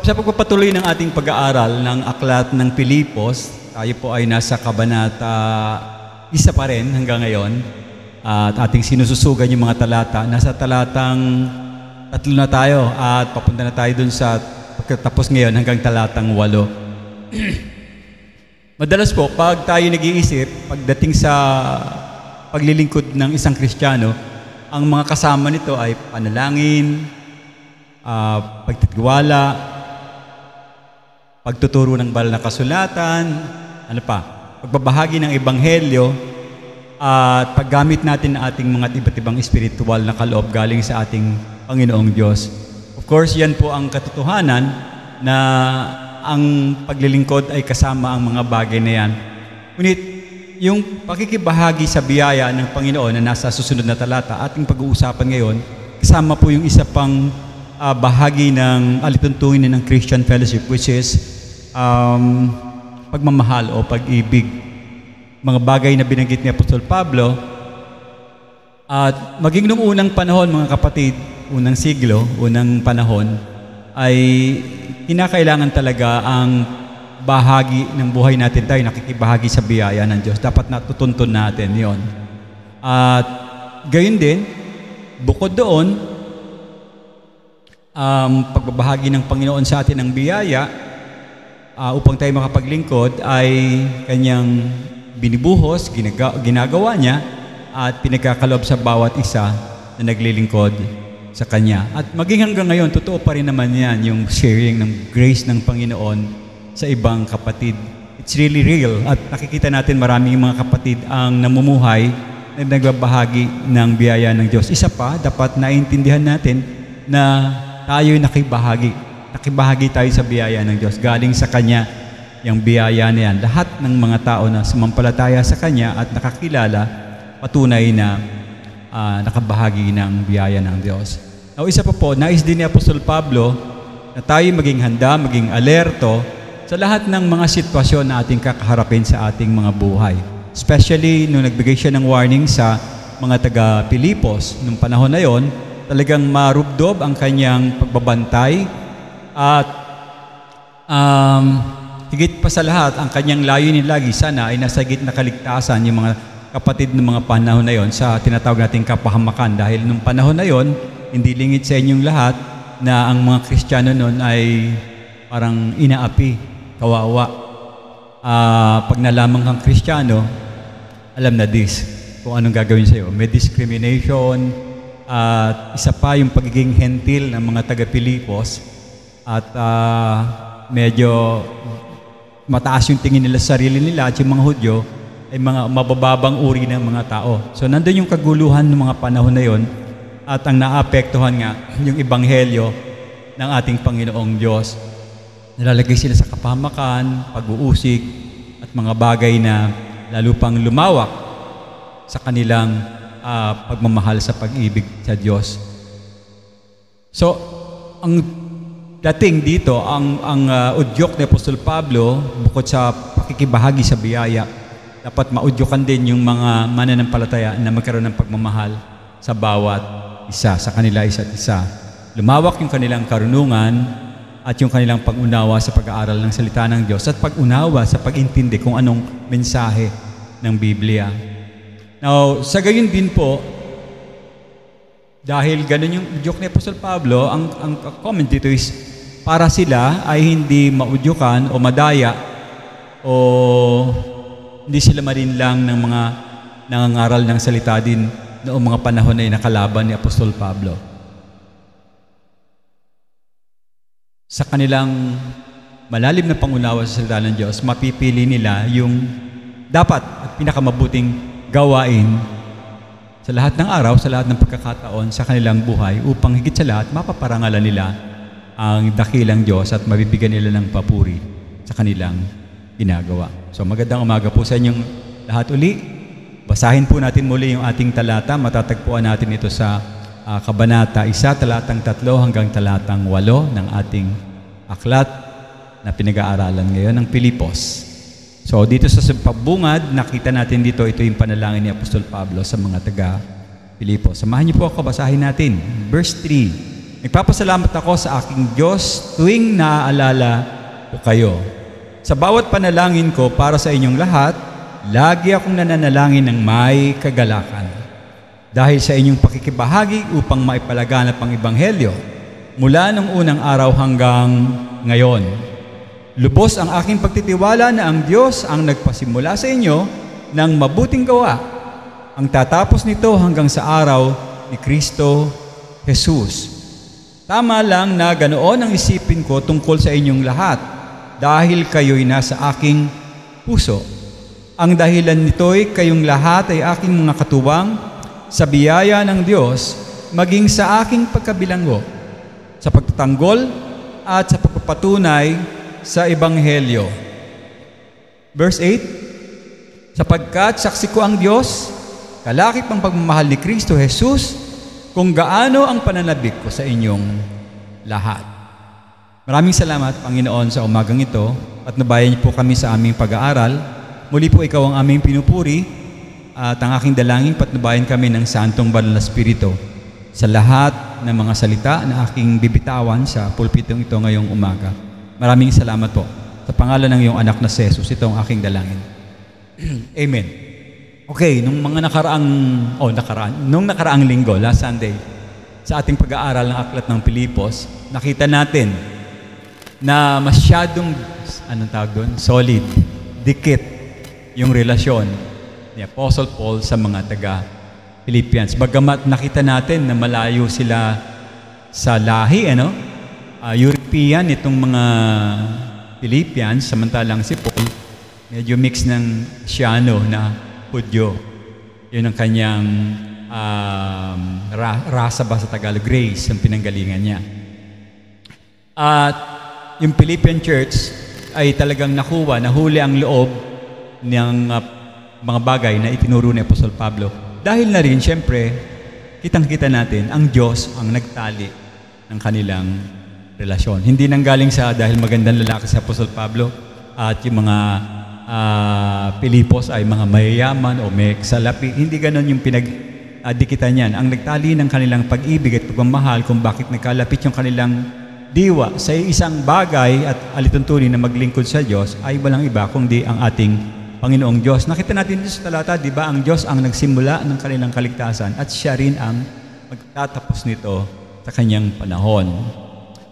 Sa pagpapatuloy ng ating pag-aaral ng Aklat ng Pilipos, tayo po ay nasa kabanata 1 pa rin hanggang ngayon. At ating sinususugan yung mga talata. Nasa talatang 3 na tayo at papunta na tayo dun sa pagkatapos ngayon hanggang talatang 8. Madalas po, pag tayo nag-iisip, pagdating sa paglilingkod ng isang Kristiyano, ang mga kasama nito ay panalangin, pagtitiwala, pagtuturo ng banal na kasulatan, pagbabahagi ng ebanghelyo, at paggamit natin ng ating mga iba't ibang espiritual na kaloob galing sa ating Panginoong Diyos. Of course, yan po ang katotohanan na ang paglilingkod ay kasama ang mga bagay na yan. Ngunit, yung pakikibahagi sa biyaya ng Panginoon na nasa susunod na talata, ating pag-uusapan ngayon, kasama po yung isa pang bahagi ng alituntunin ng Christian Fellowship, which is pagmamahal o pag-ibig. Mga bagay na binanggit ni Apostol Pablo. At maging nung unang panahon, mga kapatid, unang siglo, unang panahon, ay kinakailangan talaga ang bahagi ng buhay natin tayo, nakikibahagi sa biyaya ng Diyos. Dapat natutuntun natin yon. At gayon din, bukod doon, pagbabahagi ng Panginoon sa atin ng biyaya, upang tayo makapaglingkod ay kanyang binibuhos, ginagawa niya at pinagkakaloob sa bawat isa na naglilingkod sa kanya. At maging hanggang ngayon, totoo pa rin naman yan, yung sharing ng grace ng Panginoon sa ibang kapatid. It's really real. At nakikita natin maraming mga kapatid ang namumuhay na nagbabahagi ng biyaya ng Diyos. Isa pa, dapat naintindihan natin na tayo'y nakibahagi. Nakibahagi tayo sa biyaya ng Diyos. Galing sa Kanya yung biyaya na yan. Lahat ng mga tao na sumampalataya sa Kanya at nakakilala, patunay na nakabahagi ng biyaya ng Diyos. Now, isa pa po, nais din ni Apostol Pablo na tayo maging handa, maging alerto sa lahat ng mga sitwasyon na ating kakaharapin sa ating mga buhay. Especially nung nagbigay siya ng warning sa mga taga-Pilipos. Nung panahon na yon, talagang marubdob ang kanyang pagbabantay at higit pa sa lahat, ang kanyang layunin lagi sana ay nasa gitna kaligtasan yung mga kapatid ng mga panahon na yon sa tinatawag nating kapahamakan. Dahil nung panahon na yon, hindi lingid sa inyong lahat na ang mga Kristiyano noon ay parang inaapi, kawawa. Pag nalamang kang Kristiyano, alam na this, kung anong gagawin sa iyo. May discrimination, at isa pa yung pagiging hentil ng mga taga-Pilipos. At medyo mataas yung tingin nila sa sarili nila at yung mga Hudyo ay mga mabababang uri ng mga tao. So nandun yung kaguluhan ng mga panahon na yon at ang naapektuhan nga yung ebanghelyo ng ating Panginoong Diyos. Nalalagay sila sa kapahamakan, pag-uusig at mga bagay na lalo pang lumawak sa kanilang pagmamahal sa pag-ibig sa Diyos. So, ang dating dito, ang udyok ni Apostol Pablo, bukod sa pakikibahagi sa biyaya, dapat maudyokan din yung mga mananampalataya na magkaroon ng pagmamahal sa bawat isa, sa kanila isa't isa. Lumawak yung kanilang karunungan at yung kanilang pag-unawa sa pag-aaral ng salita ng Diyos at pag-unawa sa pag-intindi kung anong mensahe ng Biblia. Now, sa gayon din po, dahil ganun yung udyok ni Apostol Pablo, ang comment dito is, para sila ay hindi maudyukan o madaya o hindi sila marinlang ng mga nangangaral ng salita din noong mga panahon na nakalaban ni Apostol Pablo. Sa kanilang malalim na pangunawa sa salita ng Diyos, mapipili nila yung dapat at pinakamabuting gawain sa lahat ng araw, sa lahat ng pagkakataon sa kanilang buhay upang higit sa lahat mapaparangalan nila ang dakilang Diyos at mabibigyan nila ng papuri sa kanilang ginagawa. So magandang umaga po sa inyong lahat uli. Basahin po natin muli yung ating talata. Matatagpuan natin ito sa Kabanata 1, talatang 3 hanggang talatang 8 ng ating aklat na pinag-aaralan ngayon ng Pilipos. So dito sa pagbungad, nakita natin dito, ito yung panalangin ni Apostol Pablo sa mga taga-Pilipos. Samahan niyo po ako, basahin natin. Verse 3. Nagpapasalamat ako sa aking Diyos tuwing naaalala ko kayo. Sa bawat panalangin ko para sa inyong lahat, lagi akong nananalangin ng may kagalakan. Dahil sa inyong pakikibahagi upang maipalaganap ang Ebanghelyo, mula nung unang araw hanggang ngayon. Lubos ang aking pagtitiwala na ang Diyos ang nagpasimula sa inyo ng mabuting gawa. Ang tatapos nito hanggang sa araw ni Kristo Jesus. Tama lang na ganoon ang isipin ko tungkol sa inyong lahat dahil kayo'y nasa aking puso. Ang dahilan nito'y kayong lahat ay aking mga katuwang sa biyaya ng Diyos maging sa aking pagkabilanggo, sa pagtatanggol at sa pagpapatunay sa Ebanghelyo. Verse 8, sapagkat saksi ko ang Diyos, kalakip ang pagmamahal ni Kristo Jesus, kung gaano ang pananabik ko sa inyong lahat. Maraming salamat, Panginoon, sa umagang ito at nabayan niyo po kami sa aming pag-aaral. Muli po ikaw ang aming pinupuri at ang aking dalangin patnubayan kami ng Santong Banal na Espiritu sa lahat ng mga salita na aking bibitawan sa pulpitong ito ngayong umaga. Maraming salamat po. Sa pangalan ng iyong anak na si Jesus, ito ang aking dalangin. Amen. Okay, nung nakaraang linggo, last Sunday, sa ating pag-aaral ng Aklat ng Pilipos, nakita natin na masyadong, solid, dikit yung relasyon ni Apostle Paul sa mga taga-Philippians. Bagamat nakita natin na malayo sila sa lahi, European itong mga Philippians, samantalang si Paul, medyo mix ng Siano na Hudyo. Yun ang kanyang rasa ba sa Tagalog, grace, ang pinanggalingan niya. At yung Philippian church ay talagang nahuli ang loob ng mga bagay na itinuro ni Apostol Pablo. Dahil na rin, siyempre, kitang-kita natin, ang Diyos ang nagtali ng kanilang relasyon. Hindi nanggaling sa dahil magandang lalaki si Apostol Pablo at yung mga Pilipos ay mga mayayaman o may salapi. Hindi ganon yung pinagdikitan niyan. Ang nagtali ng kanilang pag-ibig at pagmamahal kung bakit nagkalapit yung kanilang diwa sa isang bagay at alituntunin na maglingkod sa Diyos ay walang iba kundi ang ating Panginoong Diyos. Nakita natin dito sa talata, di ba, ang Diyos ang nagsimula ng kanilang kaligtasan at siya rin ang magtatapos nito sa kanyang panahon.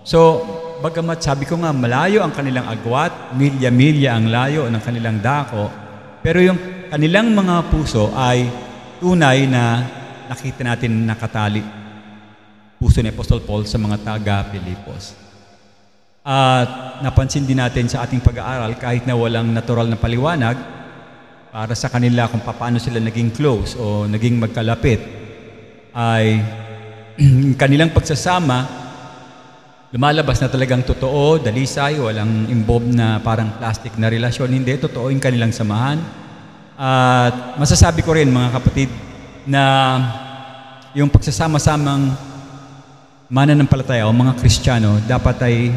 So, bagamat sabi ko nga, malayo ang kanilang agwat, milya-milya ang layo ng kanilang dako, pero yung kanilang mga puso ay tunay na nakita natin nakatali puso ni Apostol Paul sa mga taga-Pilipos. At napansin din natin sa ating pag-aaral, kahit na walang natural na paliwanag, para sa kanila kung paano sila naging close o naging magkalapit, ay kanilang pagsasama, lumalabas na talagang totoo, dalisay, walang involved na parang plastic na relasyon. Hindi, totoo yung kanilang samahan. At masasabi ko rin, mga kapatid, na yung pagsasama-samang mananampalataya o mga Kristiyano, dapat ay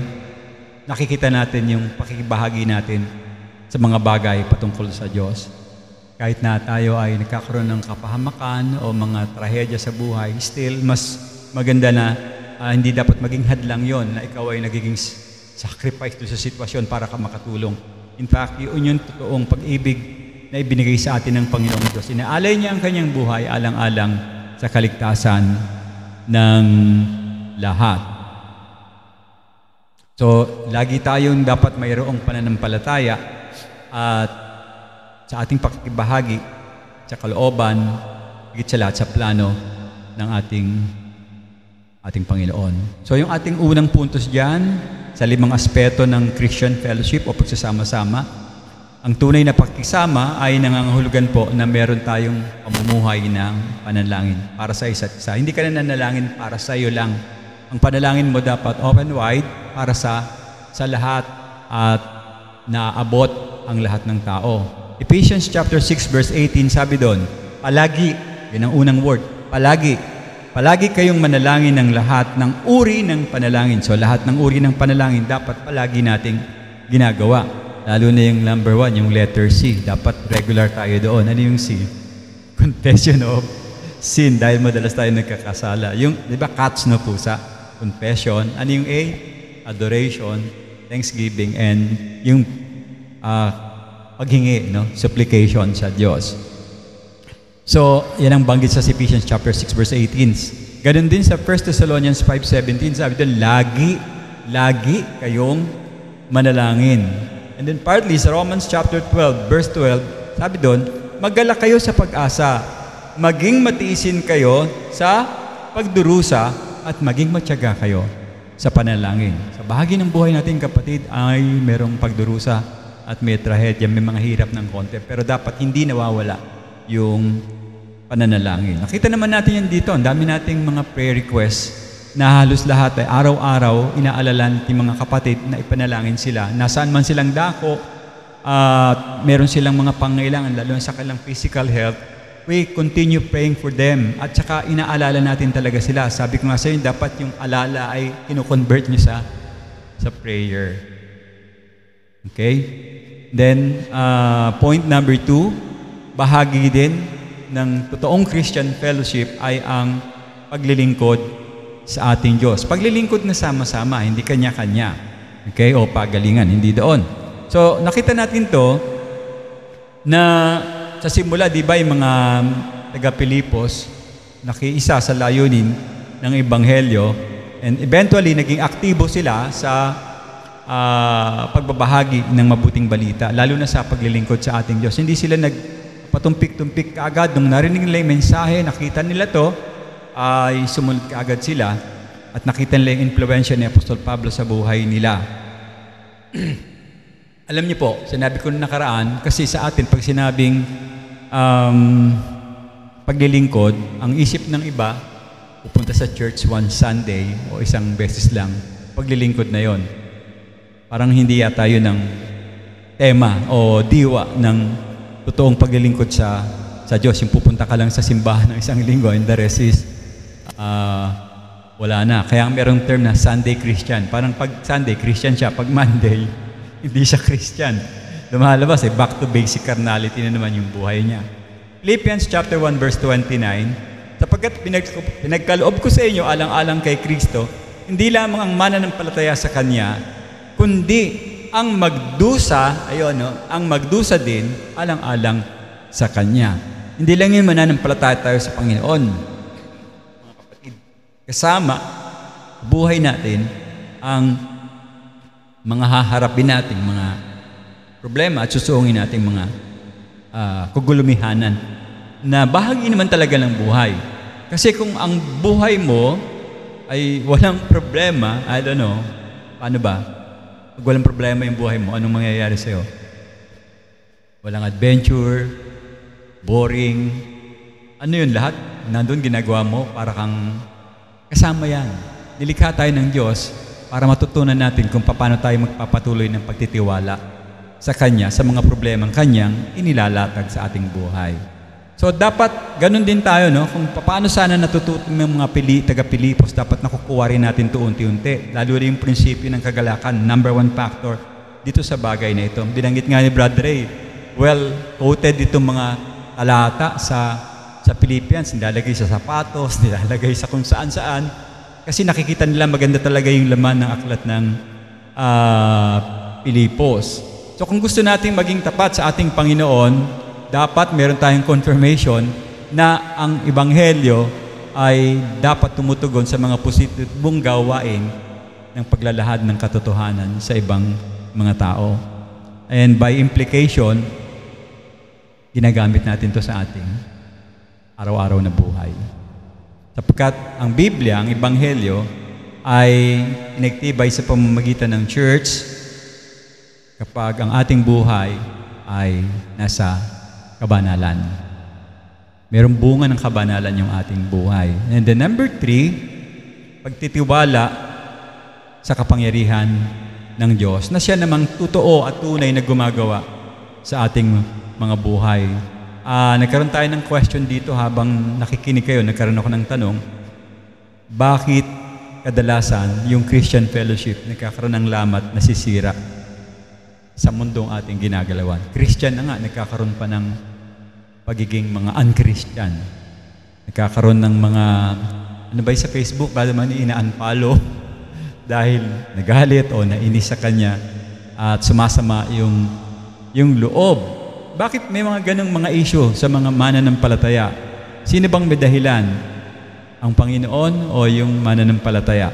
nakikita natin yung pakikibahagi natin sa mga bagay patungkol sa Diyos. Kahit na tayo ay nagkakaroon ng kapahamakan o mga trahedya sa buhay, still mas maganda na hindi dapat maging hadlang yon na ikaw ay nagiging sacrifice sa sitwasyon para ka makatulong. In fact, yun yung totoong pag-ibig na ibinigay sa atin ng Panginoong Diyos. Inaalay niya ang kanyang buhay alang-alang sa kaligtasan ng lahat. So, lagi tayong dapat mayroong pananampalataya at sa ating pakikibahagi sa kalooban, higit sa lahat sa plano ng ating Panginoon. So, yung ating unang puntos dyan, sa 5 aspeto ng Christian fellowship o pagsasama-sama, ang tunay na pakikisama ay nangangahulugan po na meron tayong pamumuhay ng panalangin para sa isa't isa. Hindi ka na nanalangin para sa iyo lang. Ang panalangin mo dapat open wide para sa lahat at naabot ang lahat ng tao. Ephesians chapter 6 verse 18, sabi doon, palagi, yun ang unang word, palagi kayong manalangin ng lahat ng uri ng panalangin. So lahat ng uri ng panalangin dapat palagi nating ginagawa. Lalo na yung number 1, yung letter C. Dapat regular tayo doon. Ano yung C? Confession of sin, dahil madalas tayo nagkakasala. Yung, di ba, cats no pusa? confession. Ano yung A? Adoration, thanksgiving, and yung paghingi, no? Supplication sa Diyos. So, yan ang banggit sa Ephesians chapter 6 verse 18. Ganun din sa 1 Thessalonians 5:17, sabi doon, lagi kayong manalangin. And then partly sa Romans chapter 12 verse 12, sabi doon, maggalak kayo sa pag-asa, maging matiisin kayo sa pagdurusa, at maging matyaga kayo sa panalangin. Sa bahagi ng buhay natin, kapatid, ay merong pagdurusa at may trahedya, may mga hirap ng konti, pero dapat hindi nawawala yung pananalangin. Nakita naman natin yan dito. Ang dami nating mga prayer requests na halos lahat ay araw-araw inaalala natin mga kapatid na ipanalangin sila. Nasaan man silang dako at meron silang mga pangailangan, lalo na sa kanilang physical health, we continue praying for them. At saka inaalala natin talaga sila. Sabi ko nga sa inyo, dapat yung alala ay kino-convert nyo sa prayer. Okay? Then, point number 2, bahagi din ng totoong Christian fellowship ay ang paglilingkod sa ating Diyos. Paglilingkod na sama-sama, hindi kanya-kanya. Okay? O pagalingan, hindi doon. So, nakita natin to na sa simula, di ba, yung mga taga-Pilipos nakiisa sa layunin ng Ebanghelyo, and eventually naging aktibo sila sa pagbabahagi ng mabuting balita, lalo na sa paglilingkod sa ating Diyos. Hindi sila nagpatumpik-tumpik kaagad. Nung narinig nila yung mensahe, nakita nila to, ay sumunod kaagad sila at nakita nila yung influensya ni Apostol Pablo sa buhay nila. Alam niyo po, sinabi ko na nakaraan, kasi sa atin, pag sinabing paglilingkod, ang isip ng iba, pupunta sa church one Sunday o isang beses lang, paglilingkod na yon. Parang hindi yata yun ang tema o diwa ng totoong paglilingkod sa Diyos. Yung pupunta ka lang sa simbahan ng isang linggo and the rest is wala na. Kaya merong term na Sunday Christian. Parang pag Sunday, Christian siya. Pag Monday, hindi siya Christian. Lumalabas back to basic carnality na naman yung buhay niya. Philippians chapter 1 verse 29, sapagkat pinagkaloob ko sa inyo alang-alang kay Kristo, hindi lamang ang mananampalataya sa Kanya, kundi ang magdusa, ang magdusa din alang-alang sa Kanya. Hindi lang yung mananampalataya tayo sa Panginoon. Mga kapatid, kasama buhay natin ang mga haharapin nating mga problema at susuungin nating mga kagulumihanan na bahagi naman talaga ng buhay. Kasi kung ang buhay mo ay walang problema, I don't know, paano ba? Pag walang problema yung buhay mo, anong mangyayari sa'yo? Walang adventure, boring, ano yun lahat? Nandun ginagawa mo para kang kasama yan. Nilikha tayo ng Diyos para matutunan natin kung paano tayo magpapatuloy ng pagtitiwala sa Kanya, sa mga problemang Kanyang inilalatag sa ating buhay. So dapat ganun din tayo, no? Kung paano sana natututo ng mga taga-Pilipos, dapat nakukuha rin natin ito unti-unti. Lalo rin yung prinsipyo ng kagalakan, number 1 factor dito sa bagay na ito. Binanggit nga ni Brother Ray, well quoted itong mga talata sa Philippians, nilalagay sa sapatos, nilalagay sa kung saan-saan, kasi nakikita nila maganda talaga yung laman ng aklat ng Pilipos. So kung gusto nating maging tapat sa ating Panginoon, dapat meron tayong confirmation na ang Ebanghelyo ay dapat tumutugon sa mga positibong gawain ng paglalahad ng katotohanan sa ibang mga tao. And by implication, ginagamit natin to sa ating araw-araw na buhay. Sapagkat ang Biblia, ang Ebanghelyo, ay inektibay sa pamamagitan ng church kapag ang ating buhay ay nasa kabanalan. Merong bunga ng kabanalan yung ating buhay. And then number 3, pagtitiwala sa kapangyarihan ng Diyos na siya namang totoo at tunay na gumagawa sa ating mga buhay. Nagkaroon tayo ng question dito habang nakikinig kayo, nagkaroon ako ng tanong, bakit kadalasan yung Christian fellowship nagkakaroon ng lamat, nasisira sa mundong ating ginagalawan? Christian na nga, nagkakaroon pa ng pagiging mga un-Christian. Nagkakaroon ng mga ano ba sa Facebook, baka naman ina-unfollow dahil nagalit o nainis sa kanya at sumasama yung loob. Bakit may mga ganong mga issue sa mga mananampalataya? Sino bang may dahilan? Ang Panginoon o yung mananampalataya?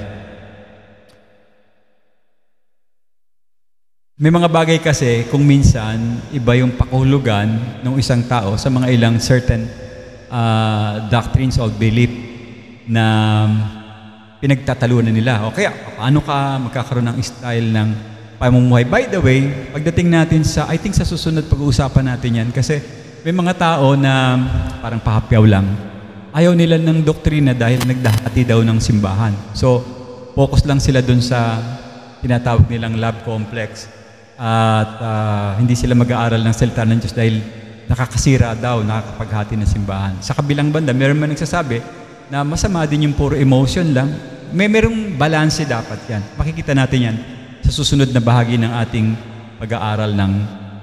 May mga bagay kasi kung minsan iba yung pakahulugan ng isang tao sa mga ilang certain doctrines or belief na pinagtatalunan nila. O kaya, paano ka magkakaroon ng style ng pamumuhay? By the way, pagdating natin I think sa susunod pag-uusapan natin yan kasi may mga tao na parang pahapyaw lang. Ayaw nila ng doktrina dahil nagdahati daw ng simbahan. So, focus lang sila dun sa tinatawag nilang love complex at hindi sila mag-aaral ng salita ng Diyos dahil nakakasira daw, nakakapaghati ng simbahan. Sa kabilang banda, meron man nagsasabi na masama din yung puro emotion lang. Merong balanse dapat yan. Makikita natin yan sa susunod na bahagi ng ating pag-aaral ng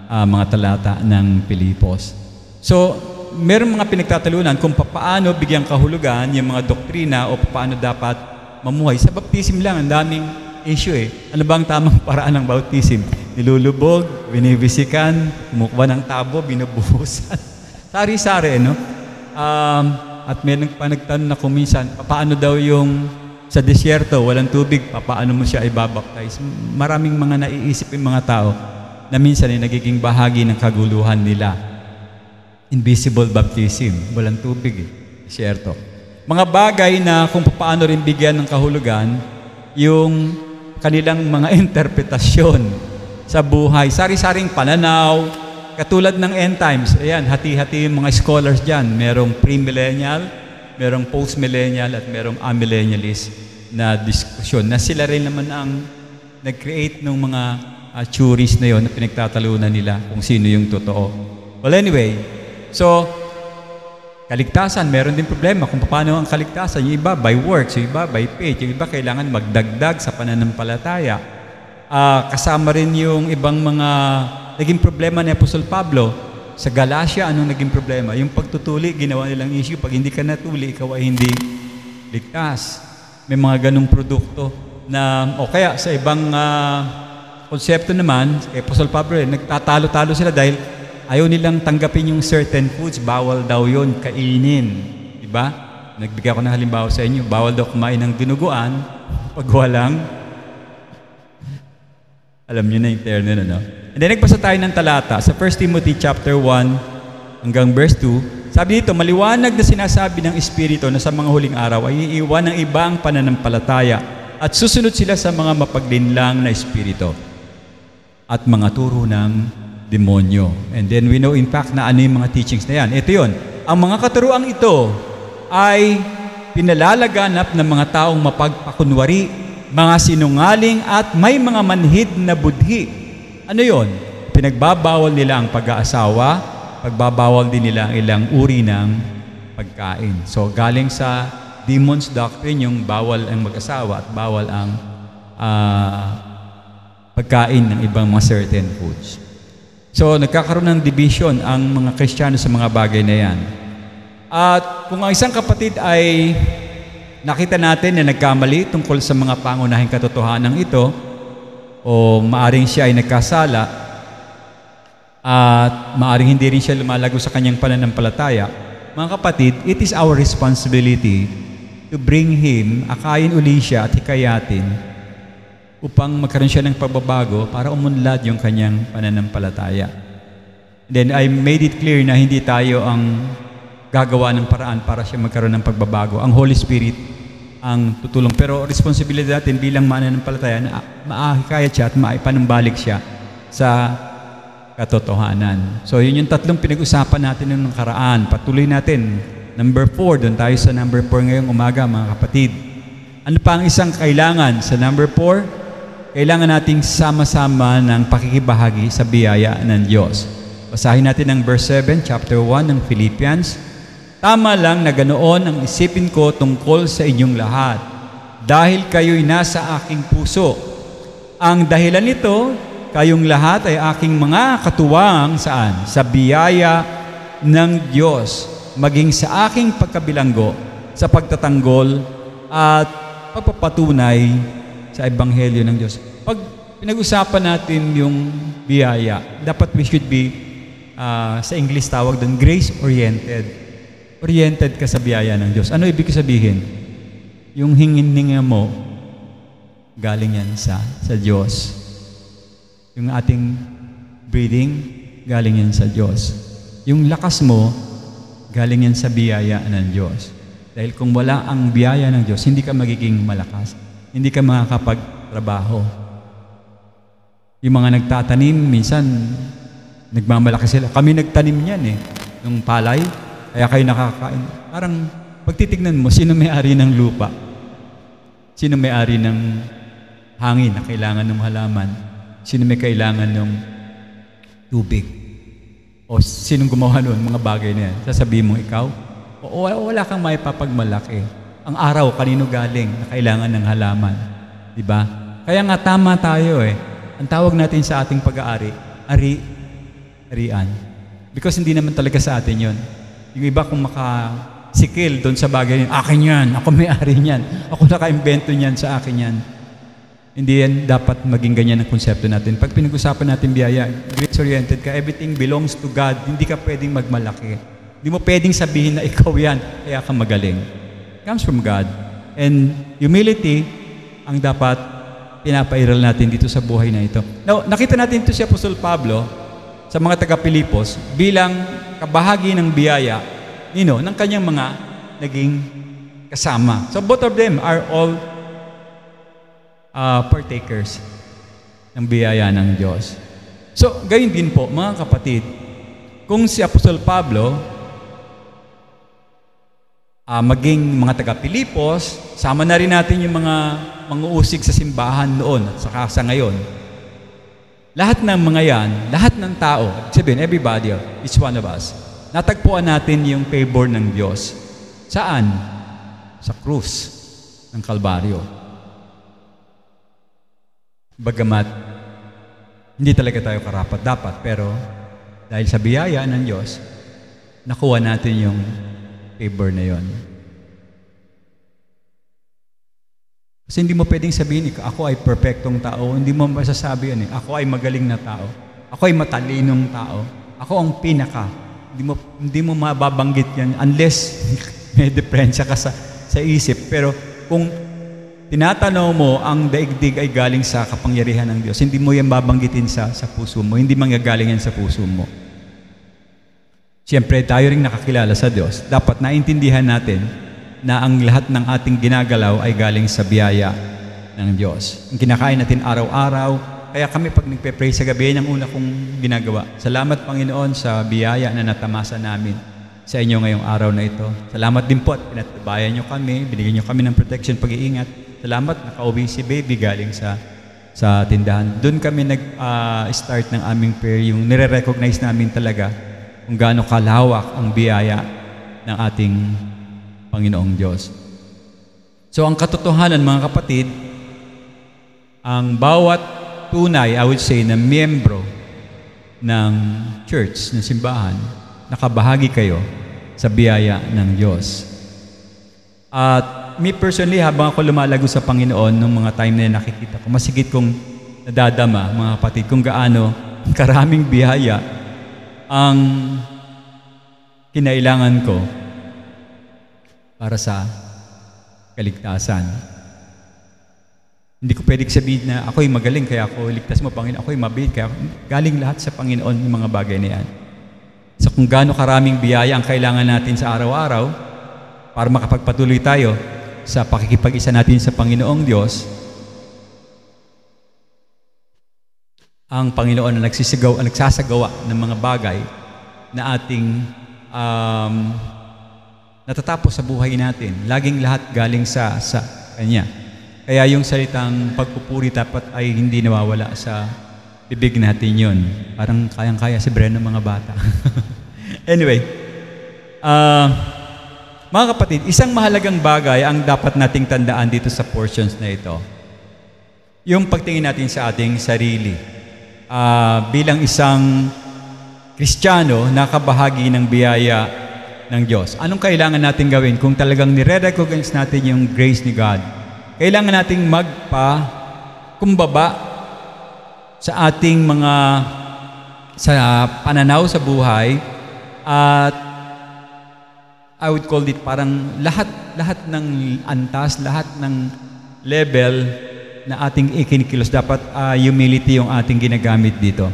mga talata ng Pilipos. So, meron mga pinagtatalunan kung paano bigyang kahulugan yung mga doktrina o paano dapat mamuhay. Sa baptism lang, ang daming issue eh. Ano ba ang tamang paraan ng baptism? Nilulubog, binibisikan, kumukuha ng tabo, binubuhusan. Sari-sari, no? At may nagtanong na kuminsan, paano daw yung sa disyerto, walang tubig, paano mo siya ibabaptize? Maraming mga naiisip yung mga tao na minsan ay nagiging bahagi ng kaguluhan nila. Invisible baptism, walang tubig eh, disyerto. Mga bagay na kung paano rin bigyan ng kahulugan, yung kanilang mga interpretasyon sa buhay, sari-saring pananaw, katulad ng end times. Ayan, hati-hati yung mga scholars dyan. Merong pre-millennial, merong post-millennial, at merong amillennialist na diskusyon na sila rin naman ang nag-create ng mga theories na yon na pinagtatalunan nila kung sino yung totoo. Well, anyway, so, kaligtasan, meron din problema kung paano ang kaligtasan. Yung iba by works, yung iba by faith, yung iba kailangan magdagdag sa pananampalataya. Kasama rin yung ibang mga naging problema ni Apostol Pablo. Sa Galatia, anong naging problema? Yung pagtutuli, ginawa nilang issue. Pag hindi ka natuli, ikaw ay hindi ligtas. May mga ganong produkto na, o kaya sa ibang konsepto naman, kay Apostol Pablo, nagtatalo-talo sila dahil ayaw nilang tanggapin yung certain foods, bawal daw yun kainin. Diba? Nagbigay ako ng halimbawa sa inyo, bawal daw kumain ng dinuguan pag walang, alam nyo na yung terno na, no? And then nagbasa tayo ng talata sa 1 Timothy chapter 1 hanggang verse 2. Sabi dito, maliwanag na sinasabi ng Espiritu na sa mga huling araw ay iiwan ng iba ang pananampalataya at susunod sila sa mga mapaglinlang na espiritu at mga turo ng demonyo. And then we know in fact na ano yung mga teachings na yan. Ito yun. Ang mga katuruang ito ay pinalalaganap ng mga taong mapagpakunwari, mga sinungaling at may mga manhid na budhi. Ano yon? Pinagbabawal nila ang pag-aasawa, pagbabawal din nila ang ilang uri ng pagkain. So galing sa demon's doctrine yung bawal ang mag-asawa at bawal ang pagkain ng ibang mga certain foods. So, nagkakaroon ng division ang mga Kristiyano sa mga bagay na yan. At kung ang isang kapatid ay nakita natin na nagkamali tungkol sa mga pangunahing katotohanan ito, o maaring siya ay nagkasala, at maaring hindi rin siya lumalago sa kanyang pananampalataya, mga kapatid, it is our responsibility to bring him, akayin uli siya at hikayatin upang magkaroon siya ng pagbabago para umunlad yung kanyang pananampalataya. Then I made it clear na hindi tayo ang gagawa ng paraan para siya magkaroon ng pagbabago. Ang Holy Spirit ang tutulong. Pero responsibilidad natin bilang mananampalataya na maahikayat siya at maipanumbalik siya sa katotohanan. So yun yung tatlong pinag-usapan natin nung nakaraan. Patuloy natin. Number 4, doon tayo sa number 4 ngayong umaga, mga kapatid. Ano pa ang isang kailangan sa number 4? Kailangan nating sama-sama ng pakikibahagi sa biyaya ng Diyos. Basahin natin ang verse 7, chapter 1 ng Philippians. Tama lang na ganoon ang isipin ko tungkol sa inyong lahat, dahil kayo'y nasa aking puso. Ang dahilan nito, kayong lahat ay aking mga katuwang saan? Sa biyaya ng Diyos, maging sa aking pagkabilanggo, sa pagtatanggol at pagpapatunay sa Ebanghelyo ng Diyos. Pag pinag-usapan natin yung biyaya, dapat we should be, sa English tawag doon, grace-oriented. Oriented ka sa biyaya ng Diyos. Ano ibig sabihin? Yung hingin-hinga mo, galing yan sa Diyos. Yung ating breathing, galing yan sa Diyos. Yung lakas mo, galing yan sa biyaya ng Diyos. Dahil kung wala ang biyaya ng Diyos, hindi ka magiging malakas. Hindi ka makakapagtrabaho. Yung mga nagtatanim, minsan, nagmamalaki sila. Kami nagtanim niyan nung palay, kaya kayo nakakain. Parang, pagtitignan mo, sino may-ari ng lupa? Sino may-ari ng hangin na kailangan ng halaman? Sino may kailangan ng tubig? O sinong gumawa nun, mga bagay na yan? Sasabihin mo ikaw? O wala kang maipapagmalaki. Ang araw, kanino galing na kailangan ng halaman? Diba? Kaya nga tama tayo Ang tawag natin sa ating pag-aari, ari-arian. Because hindi naman talaga sa atin yon. Yung iba kung makasikil doon sa bagay, akin yan, ako may-ari niyan, ako naka-invento niyan, sa akin yan. Hindi yan dapat maging ganyan ang konsepto natin. Pag pinag-usapan natin biyaya, grace-oriented ka, everything belongs to God. Hindi ka pwedeng magmalaki. Hindi mo pwedeng sabihin na ikaw yan, kaya ka magaling. It comes from God. And humility ang dapat pinapairal natin dito sa buhay na ito. Now, nakita natin ito si Apostol Pablo sa mga taga-Pilipos bilang kabahagi ng biyaya ng kanyang mga naging kasama. So both of them are all partakers ng biyaya ng Diyos. So, gayon din po, mga kapatid, kung si Apostol Pablo maging mga taga-Pilipos, sama na rin natin yung mga usig sa simbahan noon at saka sa ngayon. Lahat ng mga yan, lahat ng tao, sabihin, everybody, each one of us, natagpuan natin yung favor ng Diyos. Saan? Sa krus ng Kalbaryo. Bagamat, hindi talaga tayo karapat-dapat, pero dahil sa biyaya ng Diyos, nakuha natin yung favor na yon. Kasi hindi mo pwedeng sabihin, ako ay perfectong tao. Hindi mo masasabi yun. Ako ay magaling na tao. Ako ay matalinong tao. Ako ang pinaka. Hindi mo mababanggit yan unless may diferensya ka sa isip. Pero kung tinatanaw mo ang daigdig ay galing sa kapangyarihan ng Diyos, hindi mo yan babanggitin sa puso mo. Hindi manggagaling yan sa puso mo. Siyempre, tayo rin nakakilala sa Diyos. Dapat naintindihan natin na ang lahat ng ating ginagalaw ay galing sa biyaya ng Diyos. Ang kinakain natin araw-araw, kaya kami pag nagpe-pray sa gabi, ang una kong ginagawa. Salamat Panginoon sa biyaya na natamasa namin sa inyo ngayong araw na ito. Salamat din po at pinatbayan nyo kami, binigyan nyo kami ng protection, pag-iingat. Salamat, nakauwi si baby galing sa tindahan. Doon kami nag-start ng aming prayer, yung nire-recognize namin talaga kung gaano kalawak ang biyaya ng ating Panginoong Diyos. So ang katotohanan, mga kapatid, ang bawat tunay, I would say, na miyembro ng church, ng simbahan, nakabahagi kayo sa biyaya ng Diyos. At me personally, habang ako lumalago sa Panginoon nung mga time na nakikita ko, masigit kong nadadama, mga kapatid, kung gaano karaming biyaya ang kinailangan ko para sa kaligtasan. Hindi ko pwedeng sabihin na ako'y magaling kaya ako ligtas mo, Panginoon. Ako'y mabait kaya galing lahat sa Panginoon yung mga bagay na yan. So kung gaano karaming biyaya ang kailangan natin sa araw-araw para makapagpatuloy tayo sa pakikipag-isa natin sa Panginoong Diyos, ang Panginoon na nagsasagawa ng mga bagay na ating natatapos sa buhay natin. Laging lahat galing sa Kanya. Kaya yung salitang pagpupuri dapat ay hindi nawawala sa bibig natin yun. Parang kayang-kaya si Breno mga bata. Anyway, mga kapatid, isang mahalagang bagay ang dapat nating tandaan dito sa portions na ito. Yung pagtingin natin sa ating sarili. Bilang isang Kristiyano, nakabahagi ng biyaya ng Diyos. Anong kailangan natin gawin kung talagang nire-recognize natin yung grace ni God? Kailangan nating magpakumbaba sa ating mga sa pananaw sa buhay at I would call it parang lahat ng antas, lahat ng level na ating ikinikilos. Dapat humility yung ating ginagamit dito.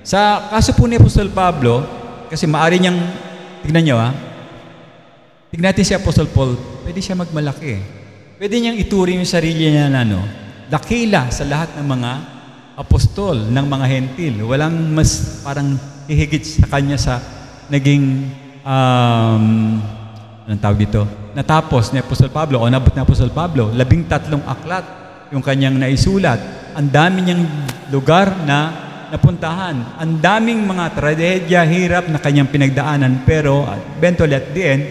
Sa kaso po ni Apostol Pablo, kasi maaari niyang, tignan niyo tignan natin si Apostol Paul, pwede siya magmalaki. Pwede niyang ituring yung sarili niya na dakila sa lahat ng mga apostol, ng mga hentil. Walang mas parang hihigit sa kanya sa naging, anong tawag dito? Natapos ni Apostol Pablo o nabot ni Apostol Pablo, 13 aklat yung kanyang naisulat. Ang dami niyang lugar na napuntahan. Ang daming mga tragedya, hirap na kanyang pinagdaanan, pero eventually at the end,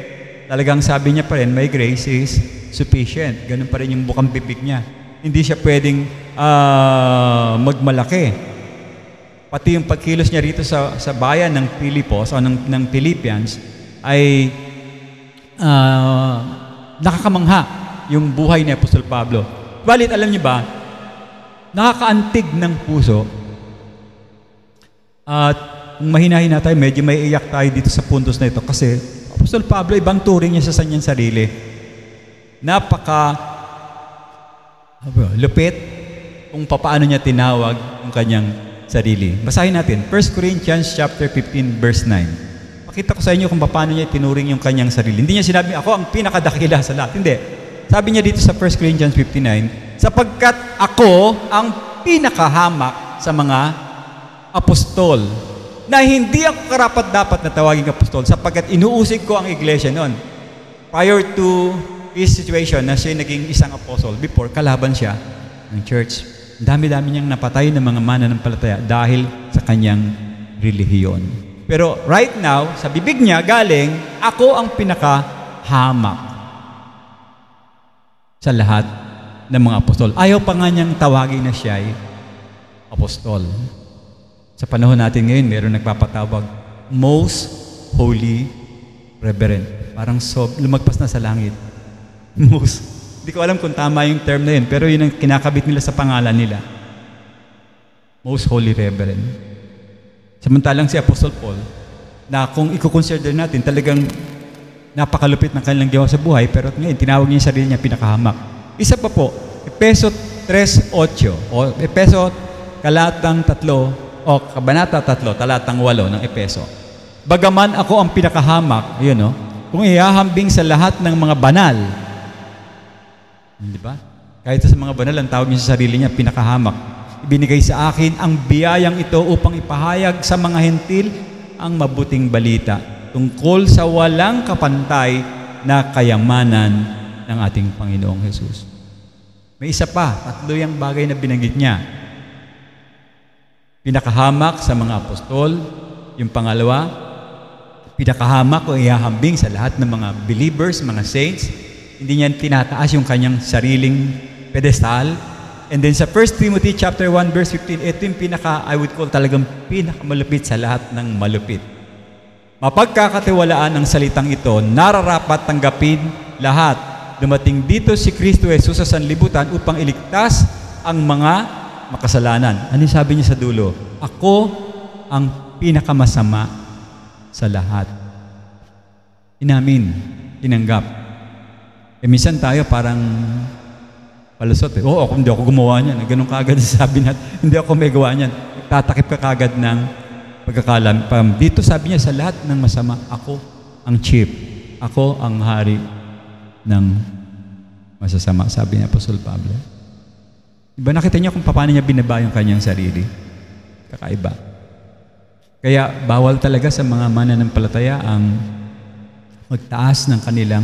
talagang sabi niya pa rin, my grace is sufficient. Ganun pa rin yung bukang bibig niya. Hindi siya pwedeng magmalaki. Pati yung pagkilos niya rito sa bayan ng Pilipos o ng Philippians ay nakakamangha yung buhay ni Apostol Pablo. Balit, alam niyo ba, nakakaantig ng puso at mahina-hina tayo, medyo may iyak tayo dito sa puntos na ito kasi Apostol Pablo, ibang turing niya sa kanyang sarili. Lupit kung paano niya tinawag yung kanyang sarili. Basahin natin, 1 Corinthians chapter 15, verse 9. Pakita ko sa inyo kung paano niya tinuring yung kanyang sarili. Hindi niya sinabi, ako ang pinakadakila sa lahat. Hindi. Sabi niya dito sa 1 Corinthians 15:9, sapagkat ako ang pinakahamak sa mga apostol, na hindi ako karapat-dapat na tawaging apostol sapagkat inuusig ko ang iglesia noon. Prior to his situation na siya naging isang apostol, before, kalaban siya ng church. Dami-dami niyang napatay ng mga mananampalataya dahil sa kanyang relihiyon. Pero right now, sa bibig niya galing, ako ang pinakahamak sa lahat ng mga apostol. Ayaw pa nga niyang tawagin na siya ay apostol. Sa panahon natin ngayon, meron nagpapatawag, Most Holy Reverend. Parang lumagpas na sa langit. Most. Hindi ko alam kung tama yung term na yun, pero yun ang kinakabit nila sa pangalan nila. Most Holy Reverend. Samantalang si Apostol Paul, na kung i-consider natin, talagang napakalupit ng kanilang gawa sa buhay, pero ngayon, tinawag niya yung sarili niya pinakahamak. Isa pa po, Efeso 3:8, o Efeso kalatang 3, o kabanata 3, talatang 8 ng Efeso. Bagaman ako ang pinakahamak, yun kung ihahambing sa lahat ng mga banal, di ba? Kahit sa mga banal, ang tawag niya sa sarili niya, pinakahamak. Ibinigay sa akin ang biyayang ito upang ipahayag sa mga hentil ang mabuting balita tungkol sa walang kapantay na kayamanan ng ating Panginoong Hesus. May isa pa, 3 yung bagay na binanggit niya. Pinakahamak sa mga apostol, yung pangalawa, pinakahamak o ihahambing sa lahat ng mga believers, mga saints. Hindi niya tinataas yung kanyang sariling pedestal. And then sa 1 Timothy chapter 1 verse 15, ito yung I would call talagang pinakamalupit sa lahat ng malupit. Mapagkakatiwalaan ang salitang ito, nararapat tanggapin lahat. Dumating dito si Kristo Jesus sa sanlibutan upang iligtas ang mga makasalanan. Ano sabi niya sa dulo? Ako ang pinakamasama sa lahat. Inamin, tinanggap. Minsan tayo parang palusot. Hindi ako gumawa niyan. Ganun kaagad sabi natin, hindi ako may gawa niyan. Tatakip ka kaagad ng pagkakalam. Dito sabi niya, sa lahat ng masama, ako ang chief. Ako ang hari ng masasama, sabi ni Apostol Pablo. Diba nakita niya kung paano niya binaba yung kanyang sarili? Kakaiba. Kaya bawal talaga sa mga mananampalataya ang magtaas ng kanilang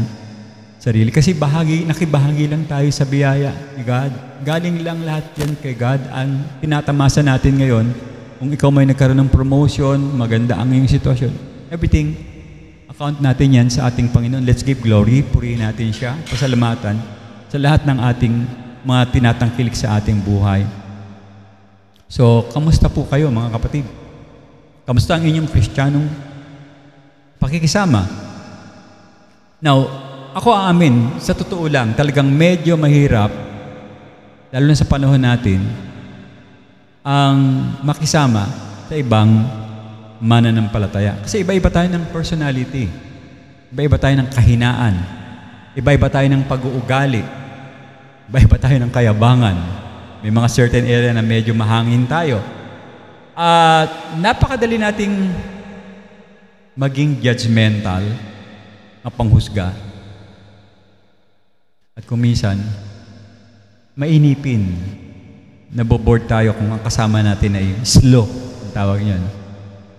sarili. Kasi nakibahagi lang tayo sa biyaya ni God. Galing lang lahat yan kay God. Ang tinatamasa natin ngayon, kung ikaw may nagkaroon ng promotion, maganda ang iyong sitwasyon, everything, account natin yan sa ating Panginoon. Let's give glory, purihin natin siya, pasalamatan sa lahat ng ating mga tinatangkilik sa ating buhay. So, kamusta po kayo mga kapatid? Kamusta ang inyong Kristiyanong pakikisama? Now, ako aamin, sa totoo lang, talagang medyo mahirap, lalo na sa panahon natin, ang makisama sa ibang mananampalataya. Kasi iba-iba tayo ng personality. Iba-iba tayo ng kahinaan. Iba-iba tayo ng pag-uugali. Iba-iba tayo ng kayabangan. May mga certain area na medyo mahangin tayo. At napakadali nating maging judgmental na panghusga. At kung minsan, mainipin. Naboboard tayo kung ang kasama natin ay slow. Ang tawag niyan.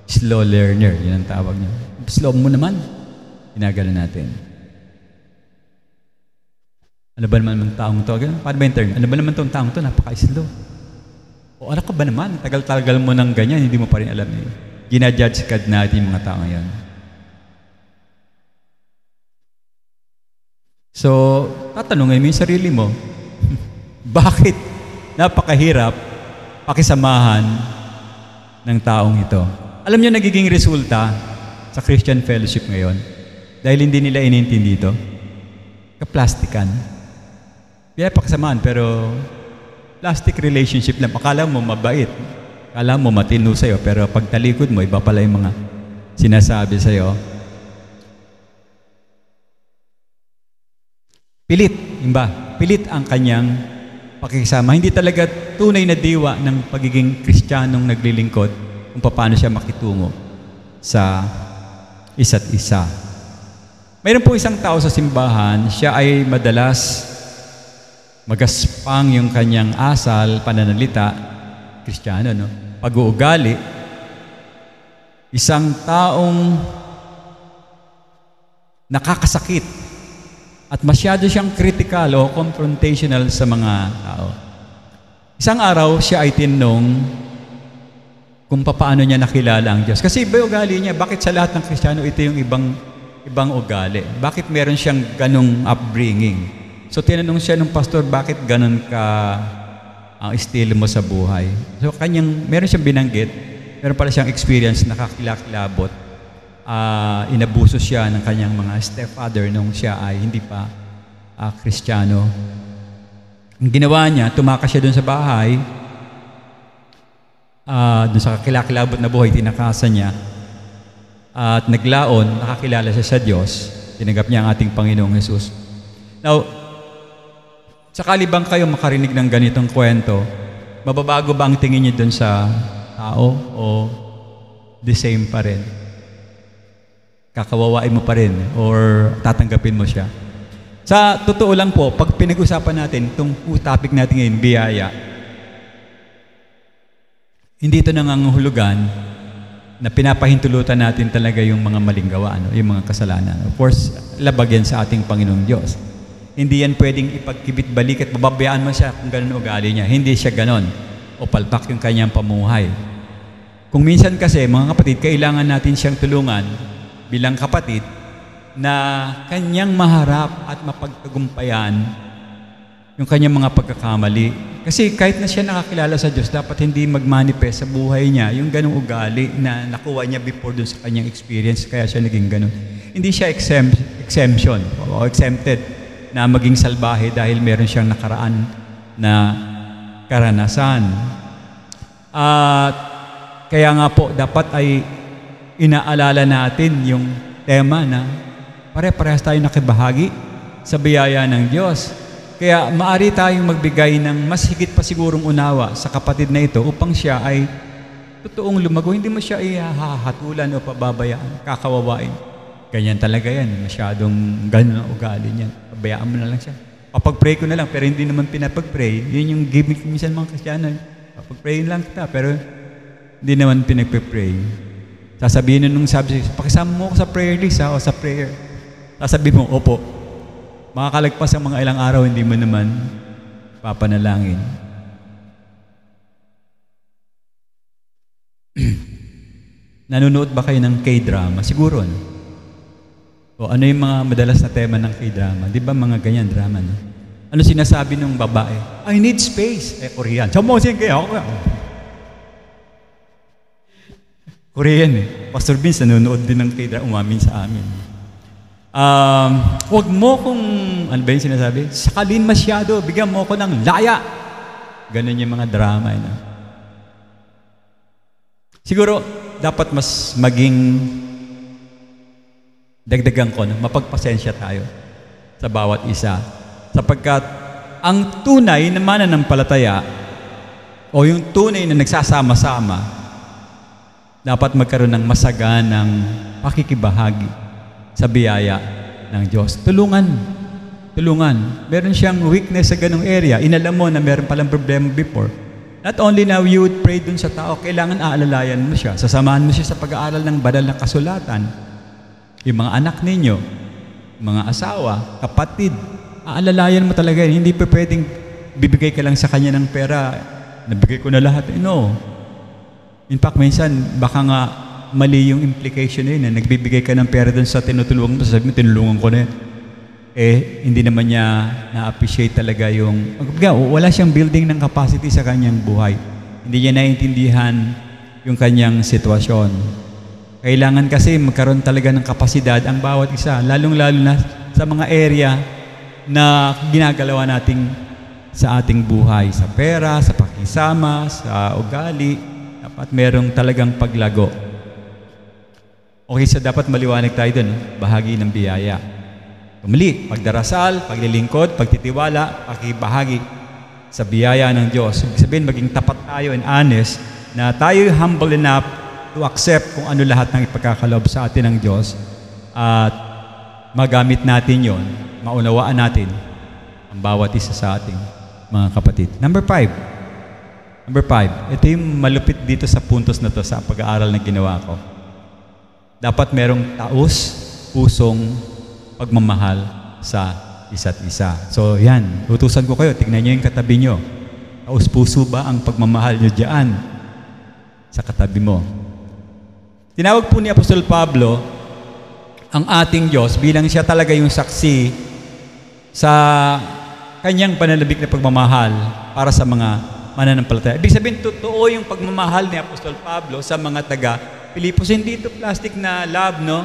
Slow learner. Yun ang tawag niya. Slow mo naman. Ginagano natin. Ano ba naman ang taong to? Paano ba yung term? Ano ba naman itong taong to? Napaka-slow. O ano ka ba naman? Tagal-tagal mo ng ganyan, hindi mo pa rin alam eh. Ginajudge ka natin yung mga tao yan. So, tatanungin mo yung sarili mo, bakit napakahirap pakisamahan ng taong ito? Alam niyo nagiging resulta sa Christian Fellowship ngayon dahil hindi nila inintindi ito. Kaplastikan. Kaya pakisamahan pero plastic relationship lang. Akala mo mabait. Akala mo matino sa'yo pero pag talikod mo, iba pala yung mga sinasabi sa'yo. Pilit. Imba? Pilit ang kanyang pakikisama. Hindi talaga tunay na diwa ng pagiging Kristiyanong naglilingkod kung paano siya makitungo sa isa't isa. Mayroon po isang tao sa simbahan, siya ay madalas magaspang yung kanyang asal, pananalita, Kristiyano, no? Pag-uugali, isang taong nakakasakit at masyado siyang critical o confrontational sa mga tao. Isang araw, siya ay tinanong kung paano niya nakilala ang Diyos. Kasi iba yung ugali niya. Bakit sa lahat ng Kristiyano ito yung ibang ugali? Bakit meron siyang ganong upbringing? So tinanong siya ng pastor, bakit ganon ka ang estilo mo sa buhay? So meron siyang binanggit, meron pala siyang experience, nakakilakilabot. Inabuso siya ng kanyang mga stepfather nung siya ay hindi pa Kristiyano. Ang ginawa niya, tumakas siya doon sa bahay, doon sa kakilakilabot na buhay, tinakasan niya, at naglaon, nakakilala siya sa Diyos, tinanggap niya ang ating Panginoong Jesus. Now, sakali bang kayo makarinig ng ganitong kwento, mababago ba ang tingin niyo doon sa tao o the same pa rin? Kakawawain mo pa rin or tatanggapin mo siya? Sa totoo lang po, pag pinag-usapan natin itong topic natin ngayon, biyaya, hindi ito nangangahulugan na pinapahintulutan natin talaga yung mga maling gawa, yung mga kasalanan. Of course, labag yan sa ating Panginoong Diyos. Hindi yan pwedeng ipagkibit-balik at mababayaan mo siya kung ganun ugali niya. Hindi siya ganon. O palpak yung kanyang pamuhay. Kung minsan kasi, mga kapatid, kailangan natin siyang tulungan bilang kapatid na kanyang maharap at mapagtagumpayan yung kanyang mga pagkakamali. Kasi kahit na siya nakakilala sa Diyos, dapat hindi magmanifest sa buhay niya yung ganung ugali na nakuha niya before dun sa kanyang experience, kaya siya naging ganun. Hindi siya exemption o exempted na maging salbahe dahil meron siyang nakaraan na karanasan. At kaya nga po, dapat ay inaalala natin yung tema na pare-parehas tayo nakibahagi sa biyaya ng Diyos. Kaya maari tayong magbigay ng mas higit pa sigurong unawa sa kapatid na ito upang siya ay totoong lumago. Hindi mo siya ihahatulan o pababayaan, kakawawain. Ganyan talaga yan. Masyadong ganun ang ugali niyan. Pabayaan mo na lang siya. Papag-pray ko na lang, pero hindi naman pinapag-pray. Yun yung gimmick minsan mga Kristiyano. Papag-pray lang kita, pero hindi naman pinagpe-pray. Sasabihin nung sabi, pakisama mo ako sa prayer list o sa prayer. Sasabihin mo, opo. Makakalagpas ang mga ilang araw, hindi mo naman papanalangin. Nanonood ba kayo ng K-drama? Siguro, no? O ano yung mga madalas na tema ng K-drama? Di ba mga ganyan drama, no? Ano sinasabi ng babae? I need space. Korean. Samosin kayo ako. Korean eh. Pastor Vince nanonood din ng K-drama, umamin sa amin. Huwag mo kung, ano ba yung sinasabi? Sakalin masyado, bigyan mo ko ng laya. Ganun yung mga drama. Siguro, dapat mas maging dagdagan ko, mapagpasensya tayo sa bawat isa. Sapagkat ang tunay na mananampalataya o yung tunay na nagsasama-sama, dapat magkaroon ng masaganang pakikibahagi sa biyaya ng Diyos. Tulungan. Meron siyang weakness sa ganung area. Inalam mo na meron palang problema before. Not only now you would pray dun sa tao, kailangan aalalayan mo siya. Sasamahan mo siya sa pag-aaral ng banal na kasulatan. Yung mga anak ninyo, mga asawa, kapatid, aalalayan mo talaga. Hindi pa pwedeng bibigay ka lang sa kanya ng pera. Nabigay ko na lahat. No. In fact, minsan, baka nga mali yung implication na nagbibigay ka ng pera dun sa tinutulungan mo. Sabi mo, tinulungan ko na yun. Hindi naman niya na-appreciate talaga yung... Wala siyang building ng capacity sa kanyang buhay. Hindi niya naiintindihan yung kanyang sitwasyon. Kailangan kasi magkaroon talaga ng kapasidad ang bawat isa, lalong-lalo na sa mga area na ginagalawa nating sa ating buhay, sa pera, sa pakisama, sa ugali, dapat merong talagang paglago. Okay, so dapat maliwanag tayo dun, bahagi ng biyaya. Muli, pagdarasal, paglilingkod, pagtitiwala, pakibahagi sa biyaya ng Diyos. Ibig sabihin, maging tapat tayo and honest na tayo humble enough to accept kung ano lahat ng ipagkakaloob sa atin ng Diyos at magamit natin yon, maunawaan natin ang bawat isa sa ating mga kapatid. Number 5. Ito yung malupit dito sa puntos na to sa pag-aaral na ginawa ko. Dapat merong taos-pusong pagmamahal sa isa't isa. So yan, utusan ko kayo, tignan nyo yung katabi nyo. Taos-puso ba ang pagmamahal nyo dyan sa katabi mo? Tinawag po ni Apostol Pablo ang ating Diyos bilang siya talaga yung saksi sa kanyang pananabik na pagmamahal para sa mga mananampalataya. Ibig sabihin, totoo yung pagmamahal ni Apostol Pablo sa mga taga-Pilipos. Hindi ito plastic na love, no?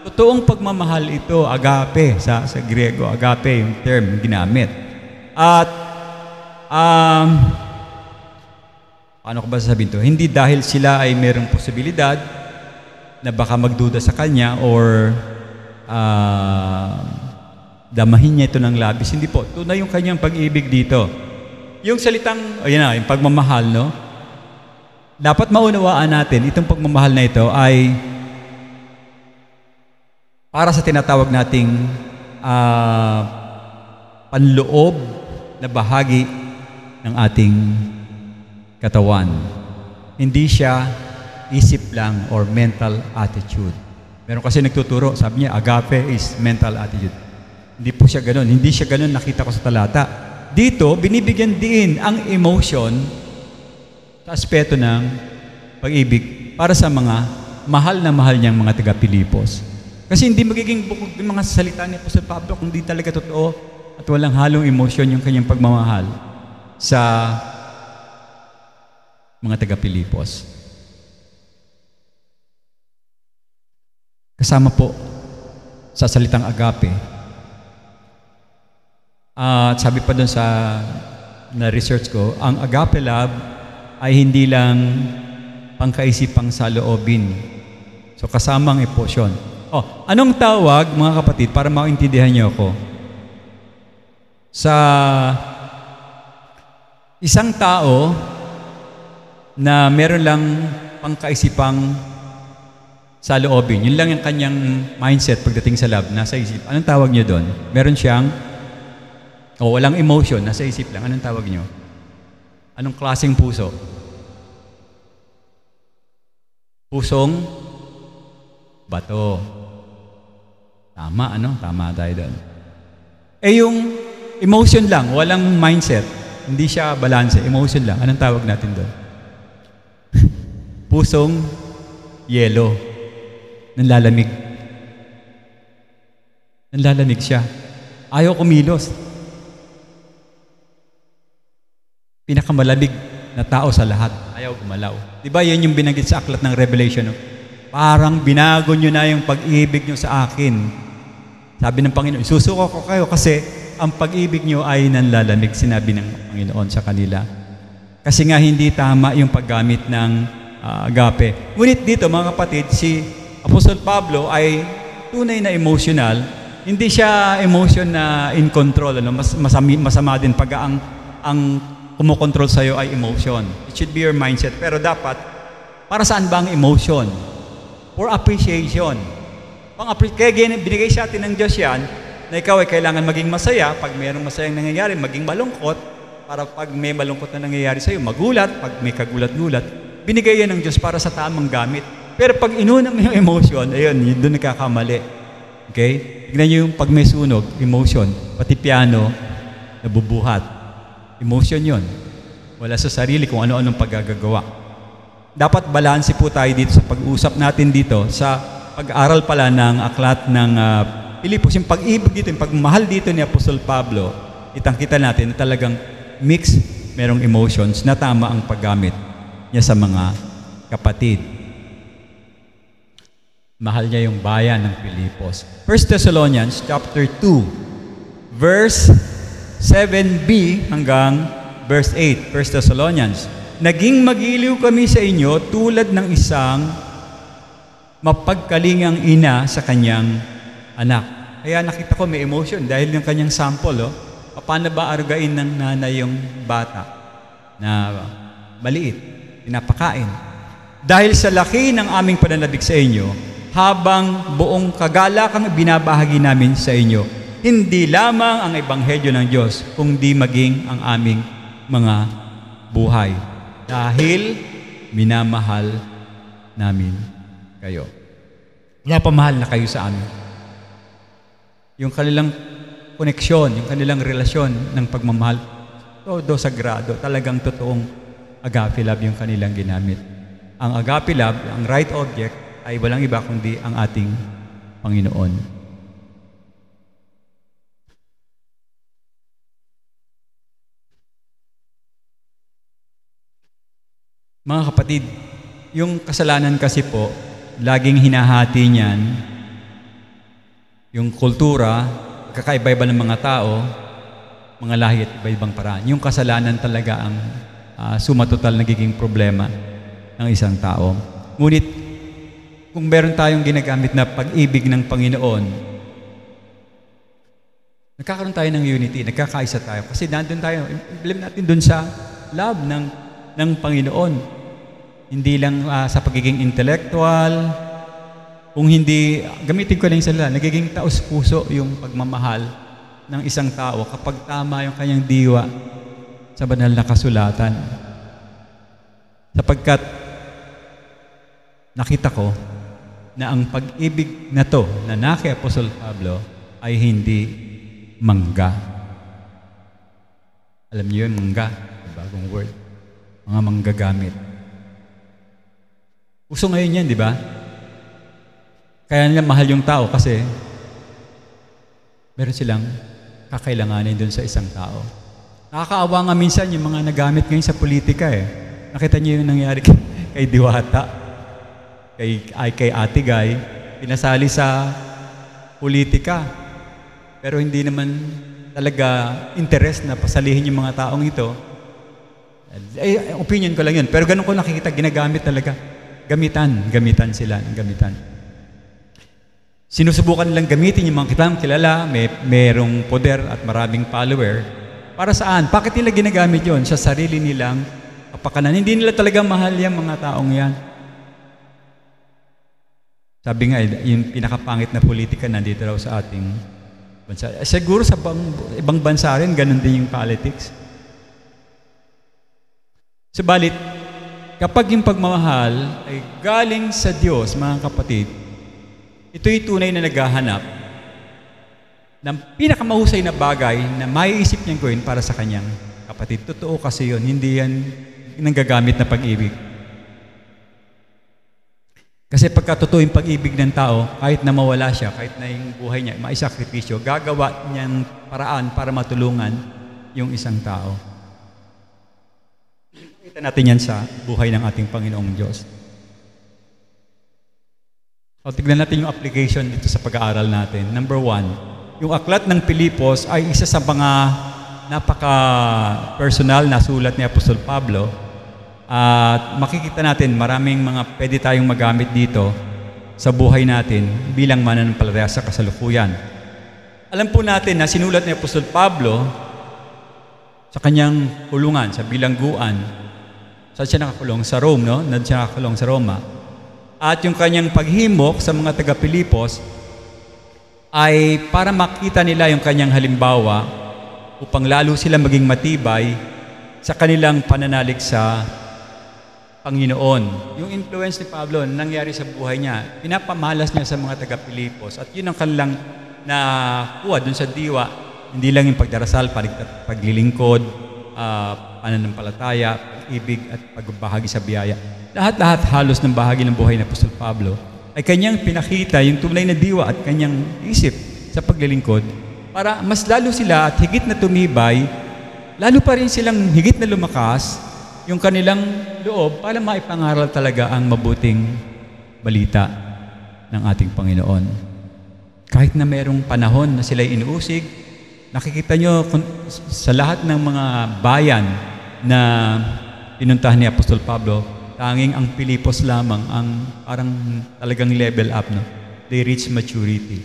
Totoong pagmamahal ito, agape, sa Griego, agape yung term ginamit. At, paano ko ba sasabihin ito? Hindi dahil sila ay mayroong posibilidad na baka magduda sa kanya or damahin niya ito ng labis. Hindi po. Tunay yung kanyang pag-ibig dito. Yung salitang, yung pagmamahal, no? Dapat maunawaan natin, itong pagmamahal na ito ay para sa tinatawag nating panloob na bahagi ng ating katawan. Hindi siya isip lang or mental attitude. Meron kasi nagtuturo, sabi niya, agape is mental attitude. Hindi po siya ganun. Hindi siya ganun, nakita ko sa talata. Dito, binibigyan din ang emotion sa aspeto ng pag-ibig para sa mga mahal na mahal niyang mga taga-Pilipos. Kasi hindi magiging bukod ng mga salita ni Apostol Pablo kung hindi talaga totoo at walang halong emotion yung kanyang pagmamahal sa mga taga-Pilipos. Kasama po sa salitang agape. At sabi pa dun sa na-research ko, ang agape love ay hindi lang pangkaisipang saloobin. So kasamang emosyon. Anong tawag, mga kapatid, para maintindihan niyo ako? Sa isang tao na meron lang pangkaisipang saloobin, yun lang yung kanyang mindset pagdating sa love, nasa isip. Anong tawag niyo doon? Meron siyang, walang emotion, nasa isip lang. Anong tawag niyo? Anong klaseng puso? Pusong bato. Tama, ano? Tama tayo doon. Yung emotion lang, walang mindset, hindi siya balance, emotion lang. Anong tawag natin doon? Pusong yelo. Nanlalamig. Nanlalamig siya. Ayaw kumilos. Pinakamalamig na tao sa lahat. Ayaw gumalaw. Diba yan yung binanggit sa aklat ng Revelation? No? Parang binago nyo na yung pag-ibig nyo sa akin. Sabi ng Panginoon, susuko ko kayo kasi ang pag-ibig nyo ay nanlalamig, sinabi ng Panginoon sa kanila. Kasi nga hindi tama yung paggamit ng agape. Ngunit dito mga kapatid, si Apostol Pablo ay tunay na emotional. Hindi siya emotion na in control. Masama din pag ang kumokontrol sa'yo ay emotion. It should be your mindset. Pero dapat, para saan ba ang emotion? For appreciation. Kaya binigay sa atin ng Diyos yan, na ikaw ay kailangan maging masaya. Pag mayroong masayang nangyayari, maging malungkot. Para pag may malungkot na nangyayari sa'yo, magulat. Pag may kagulat-gulat, binigay yan ng Diyos para sa tamang gamit. Pero pag inuna mo yung emotion, ayun, yun doon nagkakamali. Okay? Tignan nyo yung pag may sunog, emotion. Pati piano, nabubuhat. Emotion yon. Wala sa sarili kung ano-anong paggagawa. Dapat balanse po tayo dito sa pag-usap natin dito sa pag-aral pala ng aklat ng Pilipos. Yung pag-ibig dito, yung pagmahal dito ni Apostol Pablo, itangkita natin na talagang mix, merong emotions na tama ang paggamit niya sa mga kapatid. Mahal niya yung bayan ng Pilipos. 1 Thessalonians chapter 2, verse 7b hanggang verse 8. 1 Thessalonians, naging magiliw kami sa inyo tulad ng isang mapagkalingang ina sa kanyang anak. Kaya nakita ko may emotion dahil yung kanyang sample, paano ba arugain ng nanay yung bata na maliit, pinapakain. Dahil sa laki ng aming pananabik sa inyo, habang buong kagalakang binabahagi namin sa inyo, hindi lamang ang ebanghelyo ng Diyos, kundi maging ang aming mga buhay. Dahil minamahal namin kayo. Pinapamahal na kayo sa amin. Yung kanilang koneksyon, yung kanilang relasyon ng pagmamahal, todo sagrado, talagang totoong agape love yung kanilang ginamit. Ang agape love, ang right object, ay walang iba kundi ang ating Panginoon. Mga kapatid, yung kasalanan kasi po, laging hinahati niyan, yung kultura, kakaiba-iba ng mga tao, mga lahi at iba-ibang paraan. Yung kasalanan talaga ang sumatotal nagiging problema ng isang tao. Ngunit, kung meron tayong ginagamit na pag-ibig ng Panginoon, nagkakaroon tayo ng unity, nagkakaisa tayo. Kasi nandun tayo, blame natin dun sa love ng Panginoon. Hindi lang sa pagiging intellectual. Kung hindi, gamitin ko lang yung salita, nagiging taos-puso yung pagmamahal ng isang tao kapag tama yung kanyang diwa sa banal na kasulatan. Sapagkat nakita ko na ang pag-ibig na to na kay Apostol Pablo ay hindi mangga. Alam niyo yun, mangga, bagong word. Mga manggagamit. Uso ngayon yan, di ba? Kaya nila mahal yung tao kasi meron silang kakailanganin dun sa isang tao. Nakakaawa nga minsan yung mga nagamit ngayon sa politika eh. Nakita niyo yung nangyari kay Diwata, kay Ate Guy, pinasali sa politika. Pero hindi naman talaga interest na pasalihin yung mga taong ito. Opinion ko lang yun. Pero ganun ko nakikita, ginagamit talaga. Gamitan sila ng gamitan. Sinusubukan nilang gamitin yung mga kitang kilala, merong poder at maraming follower. Para saan? Bakit nila ginagamit yon? Sa sarili nilang kapakanan. Hindi nila talaga mahal yung mga taong yan. Sabi nga, yung pinakapangit na politika nandito raw sa ating bansa. Siguro sa ibang bansa rin, ganun din yung politics. Subalit, kapag yung pagmamahal ay galing sa Diyos, mga kapatid, ito'y tunay na naghahanap ng pinakamahusay na bagay na maiisip niyang gawin para sa kanyang kapatid. Totoo kasi yun, hindi yan nanggagamit na pag-ibig. Kasi pagka totoo yung pag-ibig ng tao, kahit na mawala siya, kahit na yung buhay niya, maisakripisyo, gagawa niyang paraan para matulungan yung isang tao. Kita natin yan sa buhay ng ating Panginoong Diyos. So, tignan natin yung application dito sa pag-aaral natin. Number 1, yung aklat ng Pilipos ay isa sa mga napaka-personal na sulat ni Apostol Pablo. At makikita natin maraming mga pwede tayong magamit dito sa buhay natin bilang mananampalataya sa kasalukuyan. Alam po natin na sinulat ni Apostol Pablo sa kanyang kulungan, sa bilangguan. Saan siya nakakulong? Sa Rome, no? Saan siya nakakulong? Sa Roma. At yung kanyang paghimok sa mga taga-Pilipos ay para makita nila yung kanyang halimbawa upang lalo sila maging matibay sa kanilang pananalig sa Panginoon. Yung influence ni Pablo na nangyari sa buhay niya, pinapamalas niya sa mga taga-Pilipos at yun ang kanilang nakuha dun sa diwa. Hindi lang yung pagdarasal, paglilingkod, pananampalataya, pag-ibig at pagbahagi sa biyaya. Lahat-lahat halos ng bahagi ng buhay ng Apostol Pablo ay kanyang pinakita yung tunay na diwa at kanyang isip sa paglilingkod para mas lalo sila at higit na tumibay, lalo pa rin silang higit na lumakas yung kanilang loob para maipangaral talaga ang mabuting balita ng ating Panginoon. Kahit na mayroong panahon na sila'y inuusig, nakikita nyo sa lahat ng mga bayan na pinuntahan ni Apostol Pablo, tanging ang Pilipos lamang ang parang talagang level up, no? They reach maturity.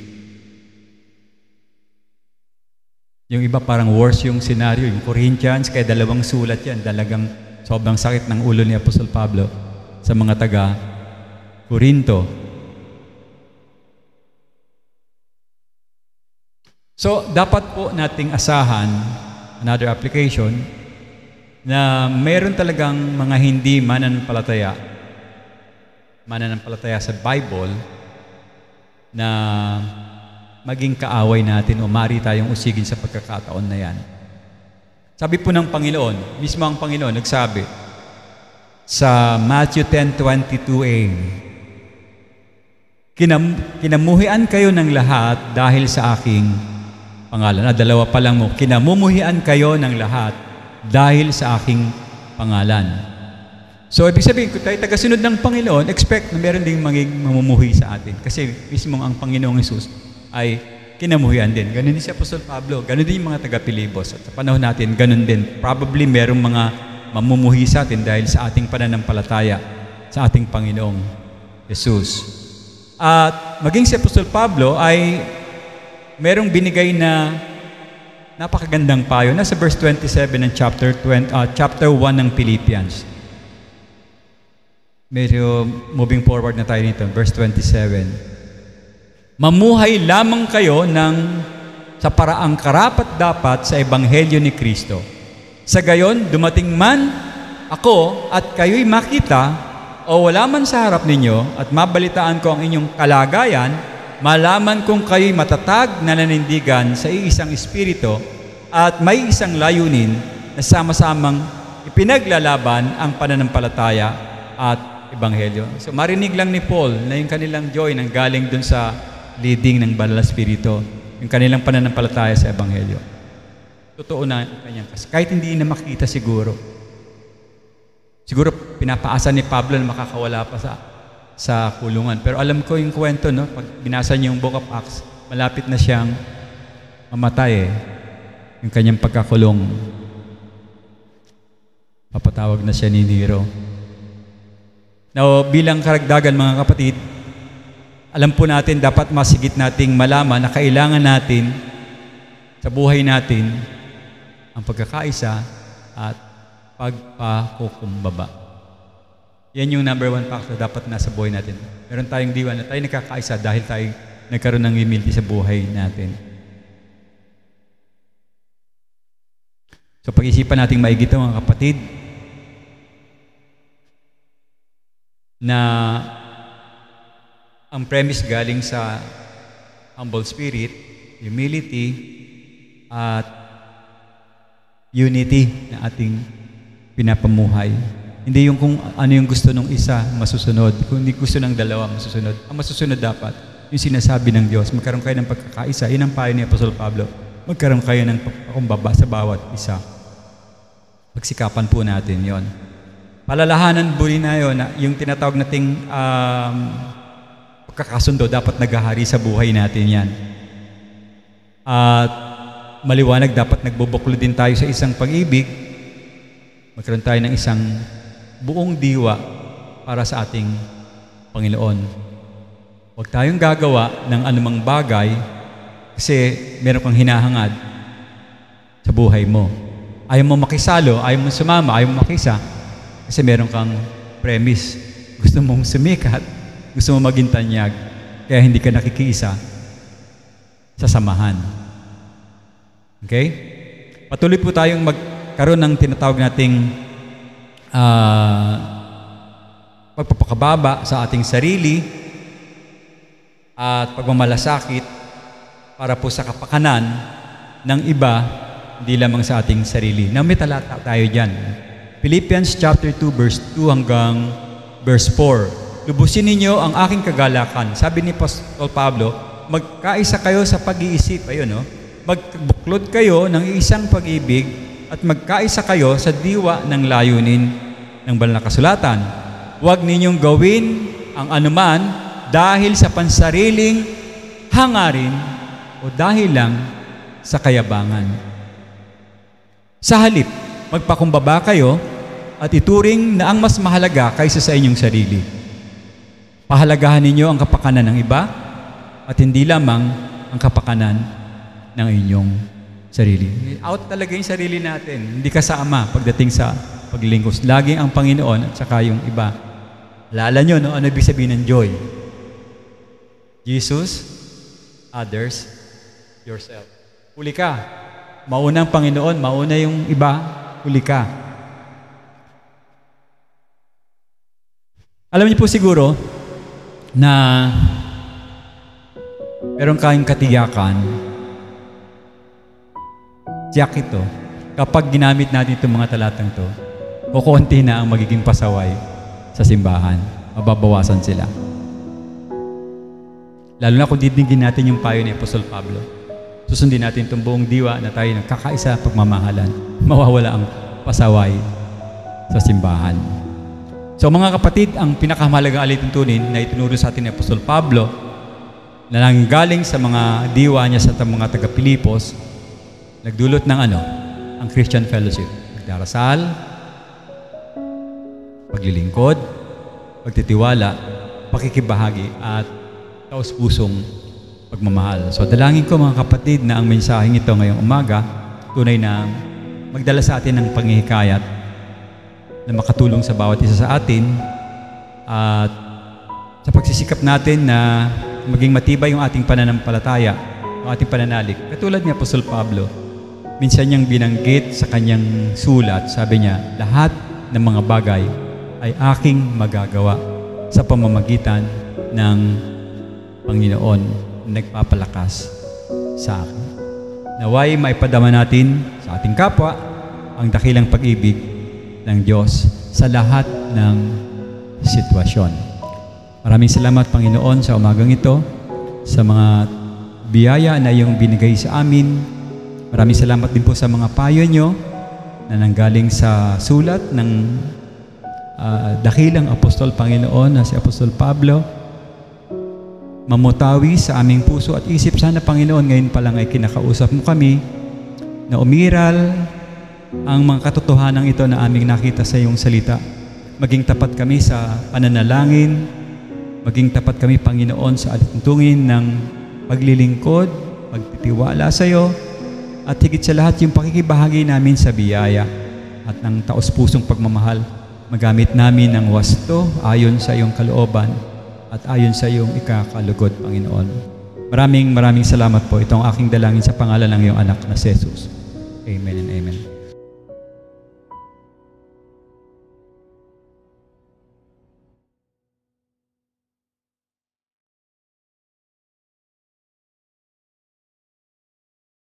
Yung iba parang worse yung scenario, yung Corinthians, kaya 2 sulat yan, talagang sobrang sakit ng ulo ni Apostol Pablo sa mga taga Corinto. So, dapat po nating asahan, another application, na mayroon talagang mga hindi mananampalataya sa Bible na maging kaaway natin o mari tayong usigin sa pagkakataon na yan. Sabi po ng Panginoon, mismo ang Panginoon nagsabi sa Matthew 10:22a, kinamuhian kayo ng lahat dahil sa aking pangalan. Dalawa pa lang mo, kinamumuhian kayo ng lahat dahil sa aking pangalan. So, ibig sabihin, kung tayo tagasunod ng Panginoon, expect na meron ding mamumuhi sa atin. Kasi mismo ang Panginoong Hesus ay kinamuhian din. Ganun din si Apostol Pablo. Ganun din yung mga taga-Pilipos. At sa panahon natin, ganun din. Probably merong mga mamumuhi sa atin dahil sa ating pananampalataya sa ating Panginoong Hesus. At maging si Apostol Pablo ay merong binigay na napakagandang payo. Nasa verse 27 ng chapter 1 ng Philippians. Medyo moving forward na tayo nito. Verse 27. Mamuhay lamang kayo sa paraang karapat-dapat sa Ebanghelyo ni Kristo. Sa gayon, dumating man ako at kayo'y makita o wala man sa harap ninyo at mabalitaan ko ang inyong kalagayan, malaman kong kayo'y matatag na nanindigan sa iisang espiritu at may isang layunin na sama-samang ipinaglalaban ang pananampalataya at Ebanghelyo. So marinig lang ni Paul na yung kanilang joy nang galing dun sa leading ng Banal na Espiritu, yung kanilang pananampalataya sa Ebanghelyo. Totoo na kanyang kasi. Kahit hindi na makita siguro. Siguro pinapaasa ni Pablo na makakawala pa sa kulungan. Pero alam ko yung kwento, no? Pag binasa niyo yung Book of Acts, malapit na siyang mamatay yung kanyang pagkakulong. Papatawag na siya ni Nero. Now, bilang karagdagan mga kapatid, alam po natin, dapat masigit nating malaman na kailangan natin sa buhay natin ang pagkakaisa at pagpakukumbaba. Yan yung number 1 factor dapat nasa buhay natin. Meron tayong diwa na tayo nagkakaisa dahil tayo nagkaroon ng humility sa buhay natin. So pag-isipan natin maigi ito mga kapatid, na ang premise galing sa humble spirit, humility, at unity na ating pinapamuhay. Hindi yung kung ano yung gusto ng isa, masusunod. Kung hindi gusto ng dalawa, masusunod. Ang masusunod dapat, yung sinasabi ng Diyos, magkaroon kayo ng pagkakaisa. Yun ang payo ni Apostol Pablo. Magkaroon kayo ng pagpakumbaba sa bawat isa. Pagsikapan po natin yon. Palalahanan po rin na yun, yung tinatawag nating pagkakasundo, dapat naghahari sa buhay natin yan. At maliwanag, dapat nagbubuklo din tayo sa isang pag-ibig. Magkaroon tayo ng isang buong diwa para sa ating Panginoon. Huwag tayong gagawa ng anumang bagay kasi meron kang hinahangad sa buhay mo. Ayaw mo makisalo, ayaw mo sumama, ayaw mo makisa kasi meron kang premise. Gusto mong sumikat, gusto mong maging tanyag, kaya hindi ka nakikiisa sa samahan. Okay? Patuloy po tayong magkaroon ng tinatawag nating pagpapakababa sa ating sarili at pagmamalasakit para po sa kapakanan ng iba, hindi lamang sa ating sarili. Na may talata tayo dyan. Philippians chapter 2 verse 2 hanggang verse 4. Lubusin ninyo ang aking kagalakan. Sabi ni Apostol Pablo, magkaisa kayo sa pag-iisip. Ayun, no? Magbuklod kayo ng isang pag-ibig at magkaisa kayo sa diwa ng layunin ng banal na kasulatan. Huwag ninyong gawin ang anuman dahil sa pansariling hangarin o dahil lang sa kayabangan. Sa halip, magpakumbaba kayo at ituring na ang mas mahalaga kaysa sa inyong sarili. Pahalagahan ninyo ang kapakanan ng iba at hindi lamang ang kapakanan ng inyong sarili. Out talaga yung sarili natin. Hindi kasama pagdating sa paglilingkod. Laging ang Panginoon at saka yung iba. Alala nyo, no? Ano ibig sabihin ng joy? Jesus, others, yourself. Huli ka. Mauna ang Panginoon, mauna yung iba, huli ka. Alam niyo po siguro na meron kayong katiyakan, tiyak ito, kapag ginamit natin itong mga talatang ito, kukunti na ang magiging pasaway sa simbahan. Mababawasan sila. Lalo na kung didinggin natin yung payo ni Apostol Pablo. Susundin natin itong buong diwa na tayo nagkakaisa pagmamahalan. Mawawala ang pasaway sa simbahan. So mga kapatid, ang pinakamahalagang alituntunin na itinuro sa atin ni Apostol Pablo na nanggaling sa mga diwa niya sa mga taga-Pilipos, nagdulot ng ang Christian fellowship. Magdarasal, paglilingkod, pagtitiwala, pakikibahagi, at taos-pusong pagmamahal. So dalangin ko mga kapatid na ang mensaheng ito ngayong umaga tunay na magdala sa atin ng panghihikayat na makatulong sa bawat isa sa atin at sa pagsisikap natin na maging matibay yung ating pananampalataya, yung ating pananalig. Katulad ni Apostol Pablo, minsan niyang binanggit sa kanyang sulat, sabi niya, lahat ng mga bagay ay aking magagawa sa pamamagitan ng Panginoon nagpapalakas sa akin. Naway maipadama natin sa ating kapwa ang dakilang pag-ibig ng Diyos sa lahat ng sitwasyon. Maraming salamat, Panginoon, sa umagang ito, sa mga biyaya na iyong binigay sa amin. Maraming salamat din po sa mga payo nyo na nanggaling sa sulat ng dakilang apostol, Panginoon, na si Apostol Pablo. Mamutawi sa aming puso at isip. Sana, Panginoon, ngayon pa lang ay kinakausap mo kami na umiral ang mga katotohanan ito na aming nakita sa iyong salita. Maging tapat kami sa pananalangin, maging tapat kami, Panginoon, sa alituntunin ng paglilingkod, pagtitiwala sa iyo, at higit sa lahat yung pakikibahagi namin sa biyaya at ng taos-pusong pagmamahal. Magamit namin ng wasto ayon sa iyong kalooban at ayon sa iyong ikakalugod, Panginoon. Maraming salamat po. Ito ang aking dalangin sa pangalan ng iyong anak na si Jesus. Amen.